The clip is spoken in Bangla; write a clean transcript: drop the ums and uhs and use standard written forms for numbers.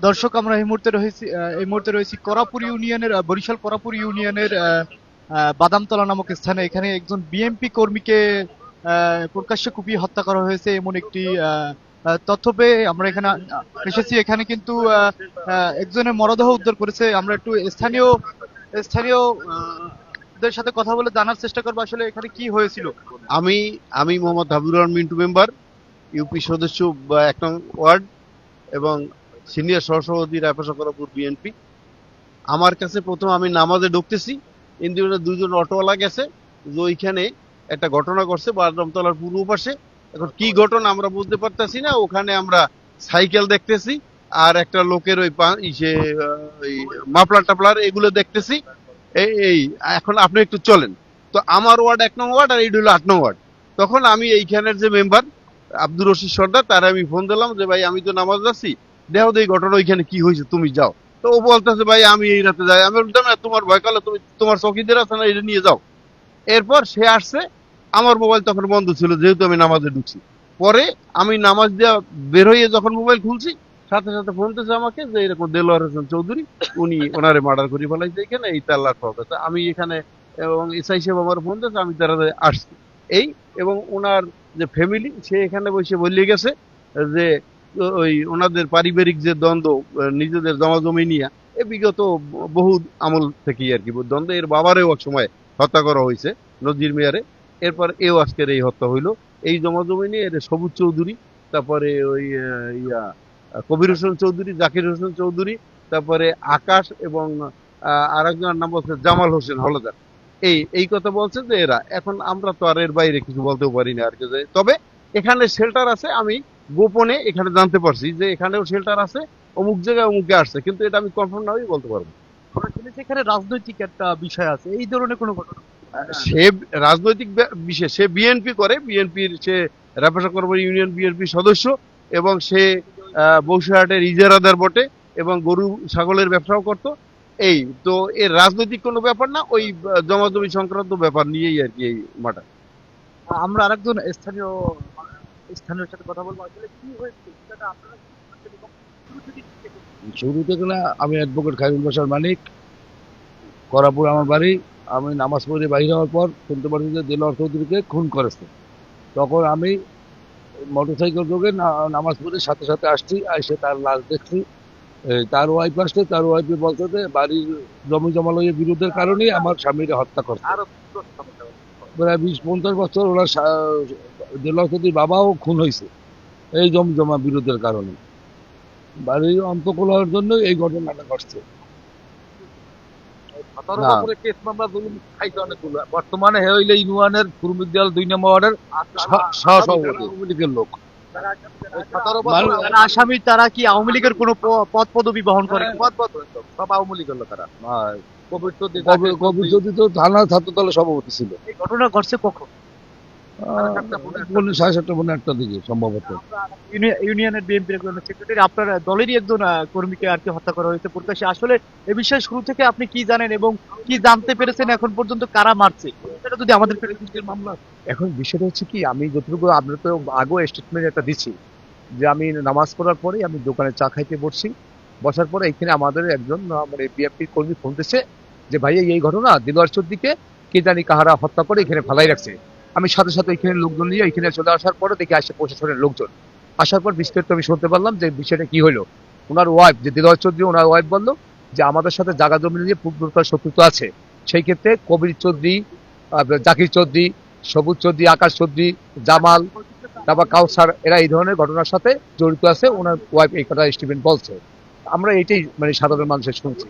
দর্শক, আমরা এই মুহূর্তে রয়েছি করাপুর ইউনিয়নের বরিশাল করাপুর ইউনিয়নের বাদামতলা নামক স্থানে। এখানে একজন বিএমপি কর্মীকে প্রকাশ্যে কুপিয়ে হত্যা করা হয়েছে এমন একটি তথ্য পেয়ে আমরা এখানে এসেছি। এখানে কিন্তু একজনের মরদেহ উদ্ধার করেছে। আমরা একটু স্থানীয় স্থানীয় দের সাথে কথা বলে জানার চেষ্টা করবো আসলে এখানে কি হয়েছিল। আমি আমি মোহাম্মদ হাবিবুর রহমান মিন্টু, মেম্বার, ইউপি সদস্য ১ নং ওয়ার্ড এবং সিনিয়র সহসভাপতি রায়পাশা করাপুর বিএনপি। আমার কাছে প্রথম আমি নামাজে ঢুকতেছি, ইন্দিরা দুজন অটোওয়ালা গেছে যে ওইখানে একটা ঘটনা ঘটছে বাদামতলার পূর্ব পাশে। এখন কি ঘটনা আমরা বুঝতে পারতেছি না। ওখানে আমরা সাইকেল দেখতেছি আর একটা লোকের ওই মাফলার টাফলার এগুলো দেখতেছি। এই এখন আপনি একটু চলেন। তো আমার ওয়ার্ড ১ নং ওয়ার্ড আর এইটা হলো ৮ নং ওয়ার্ড। তখন আমি এইখানের যে মেম্বার আব্দুর রশিদ সর্দার, তার আমি ফোন দিলাম যে ভাই আমি তো নামাজ যাচ্ছি, দেখো তো এই ঘটনা ওইখানে কি হয়েছে, তুমি যাও। তো ও বলতেছে ভাই আমি এই রাতে যাই। আমি বলতাম না, তোমার ভয় কালে তুমি তোমার চকিদের আছে না, এটা নিয়ে যাও। এরপর সে আসছে, আমার মোবাইল তখন বন্ধ ছিল যেহেতু আমি নামাজে ঢুকছি। পরে আমি নামাজ দেওয়া বের হয়ে যখন মোবাইল খুলছি, সাথে সাথে ফোন দিয়েছে আমাকে যে এরকম দেলোয়ার হোসেন চৌধুরী উনি ওনারে মার্ডার করে ফেলাইছে এখানে এই তাল্লার কথা। আমি এখানে এবং এসআই সাহেব আমার ফোন দিয়েছে, আমি তারা আসছি এই। এবং ওনার যে ফ্যামিলি সে এখানে বসে বলিয়ে গেছে যে ওই ওনাদের পারিবারিক যে দ্বন্দ্ব, নিজেদের জমা জমি নিয়ে এ বিগত বহু আমল থেকেই আর কি দ্বন্দ্ব। এর বাবারেও এক সময় হত্যা করা হয়েছে নজির মেয়ারে। এরপর এও আজকের এই হত্যা হইলো এই জমা জমি নিয়ে। এর সবুজ চৌধুরী, তারপরে ওই কবির হোসেন চৌধুরী, জাকির হোসেন চৌধুরী, তারপরে আকাশ এবং আরেকজনের নাম বলছে জামাল হোসেন হলদার। এই কথা বলছে যে এরা। এখন আমরা তো আর এর বাইরে কিছু বলতেও পারি না আর কি। তবে এখানে শেল্টার আছে, আমি গোপনে এখানে জানতে পারছি যে এখানেও শেল্টার আছে, অমুক জায়গায় অমুকে আসছে, কিন্তু এটা আমি কনফার্ম না হয়ে বলতে পারবো না। আমরা শুনেছি এখানে রাজনৈতিক একটা বিষয় আছে, এই ধরনের কোনো ঘটনা? সে রাজনৈতিক বিষয়, সে বিএনপি করে, বিএনপির সে রায়পাশা করাপুর ইউনিয়ন বিএনপি সদস্য এবং সে বসিরহাটের ইজারাদার বটে এবং গরু ছাগলের ব্যবসাও করত। এই তো এর রাজনৈতিক কোনো ব্যাপার না, ওই জমাজমি সংক্রান্ত ব্যাপার নিয়েই আর কি এই মাটা। আমরা আরেকজন স্থানীয় সাথে কথা বলবো আসলে কি হয়েছে সেটা আপনারা কি বলছেন এবং শুরু থেকে কি দেখেছেন? শুরু থেকে না, আমি অ্যাডভোকেট খায়রুল বাশার মানিক, করাপুর আমার বাড়ি। আমি নামাজ পড়ে বাইরে হওয়ার পর শুনতে পারছি যে দেলোয়ার চৌধুরীকে খুন করেছে। তখন আমি মোটরসাইকেল যোগে নামাজ পড়ে সাথে সাথে আসছি, এসে তার লাশ দেখছি। তার ওয়াইফ আসছে, তার ওয়াইফে বলছে যে বাড়ির জমি জমা লইয়ে বিরোধের কারণেই আমার স্বামীকে হত্যা করছে। আরো প্রায় 20-50 বছর ওরা দেলোয়ার চৌধুরীর বাবাও খুন হয়েছে এই জমি জমা বিরোধের কারণে। বাড়ির অন্তকলহের জন্য এই ঘটনাটা ঘটছে। সতেরো না, বছরের কেস মামলা জুলুম খাইছে অনেকগুলো। বর্তমানে হে হইলে ইউনিয়নের কুরমিদ্দিয়াল 2 নম্বর ওয়ার্ডের সহসভাপতি আওয়ামী লীগের লোক। 17 বছর যারা আসামি তারা কি আওয়ামী লীগের কোনো পদ পদবি বহন করে? সব আওয়ামী লীগের লোকেরা। আর কবির চৌধুরী, কবির চৌধুরী তো থানা ছাত্র দলের সভাপতি ছিল। এই ঘটনা ঘটছে কখন? 7:30-8:30 দিকে সম্ভবত। ইউনিয়নের বিএনপির একজন সেক্রেটারি, আপনার দলেরই একজন কর্মীকে আর কি হত্যা করা হয়েছে প্রকাশ্যে। আসলে এ বিষয়ে শুরু থেকে আপনি কি জানেন এবং কি জানতে পেরেছেন এখন পর্যন্ত কারা মারছে সেটা যদি আমাদের মামলা। এখন বিষয়টা হচ্ছে কি, আমি যতটুকু আমরা তো আগেও স্টেটমেন্ট একটা দিচ্ছি যে আমি নামাজ পড়ার পরে আমি দোকানে চা খাইতে বসছি। বসার পরে এখানে আমাদের একজন মানে বিএনপি কর্মী ফোন দিচ্ছে যে ভাই এই ঘটনা দেলোয়ার চৌধুরীকে কে জানি কাহারা হত্যা করে এখানে ফেলাই রাখছে। আমি সাথে সাথে এখানে লোকজন নিয়ে এখানে চলে আসার পরে দেখি আসে প্রশাসনের লোকজন। আসার পর বিস্তারিত আমি শুনতে পারলাম যে বিষয়টা কি হলো। ওনার ওয়াইফ যে দেলোয়ার চৌধুরী, ওনার ওয়াইফ বললো যে আমাদের সাথে জায়গা জমি নিয়ে পূর্বতার শত্রুতা আছে। সেই ক্ষেত্রে কবির চৌধুরী, জাকির চৌধুরী, সবুজ চৌধুরী, আকাশ চৌধুরী, জামাল, তারপর কাউসার, এরা এই ধরনের ঘটনার সাথে জড়িত আছে। ওনার ওয়াইফ এই কথা স্টিভেন বলছে। আমরা এইটাই মানে সাধারণ মানুষের শুনছি।